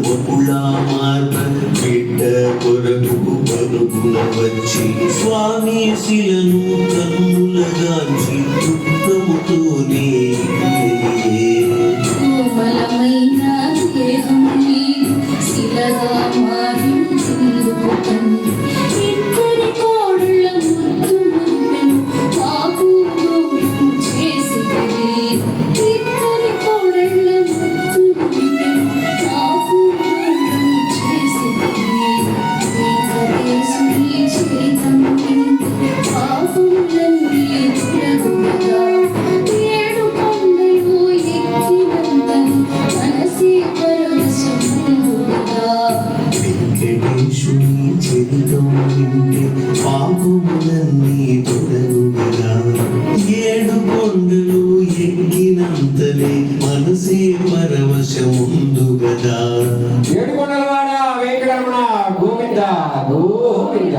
వకుళా మార్గ బిడ్డ కొరకు పరుగున వచ్చి స్వామి శిలను కన్నులగాంచి దుఃఖముతోనే కోమలమైన దేహం శిలగా మారించుందుకు తండ్రి ఇద్దరి కోడళ్ళ ముద్దు మురిపెను పాపు చేసిరి ఇద్దరి కోడళ్ళ ముద్దు మురిపెను పాపు చేసిరి శ్రీకరేశుని చేతండి పాపములన్నీ తొలగుగా ఏడు కొండలు ఎక్కినంతని మనసే పరవశముగా వెంకటేశుని చరితం వింటే పాపములన్నీ తొలగుగా ఏడు కొండలు ఎక్కినంతలే మనసే పరవశముందు గదా ఏడుకొండలవాడ వెంకటరమణ గోవింద గోవింద.